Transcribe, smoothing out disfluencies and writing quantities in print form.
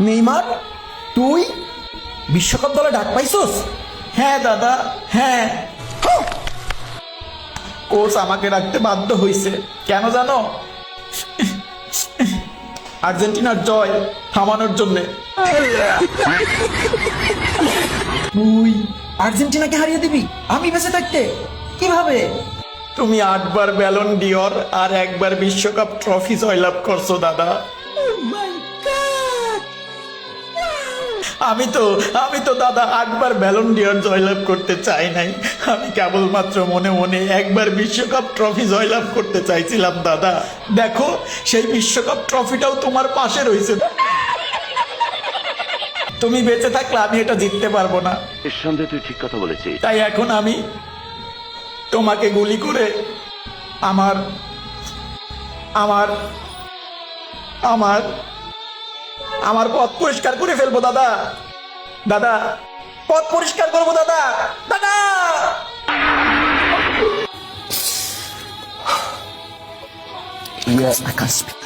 Neymar, তুই বিশ্বকাপ দলে ডাক পাইছস? হ্যাঁ দাদা, হ্যাঁ। কোচ আমাকে রাখতে বাধ্য হয়েছে। কেন জানো? আর্জেন্টিনার জয় থামানোর জন্যে। তুই আর্জেন্টিনাকে হারিয়ে দিবি আমি বেঁচে থাকতে? কিভাবে? তুমি 8বার ব্যালন ডিওর আর 1বার বিশ্বকাপ ট্রফি জয়লাভ করছো দাদা। আমি তো দাদা 8বার ব্যালন ডিওর জয়লাভ করতে চাই নাই। আমি কেবলমাত্র মনে মনে 1বার বিশ্বকাপ ট্রফি জয়লাভ করতে চাইছিলাম দাদা। দেখো, সেই বিশ্বকাপ ট্রফিটাও তোমার পাশে রয়েছে। তুমি বেঁচে থাকলে আমি এটা জিততে পারবো না। নিঃসন্দেহে তুই ঠিক কথা বলেছিস। তাই এখন আমি তোমাকে গুলি করে আমার আমার আমার আমার পথ পরিষ্কার করে ফেলবো দাদা। দাদা, পথ পরিষ্কার করবো দাদা। দাদা, Yes, I can speak.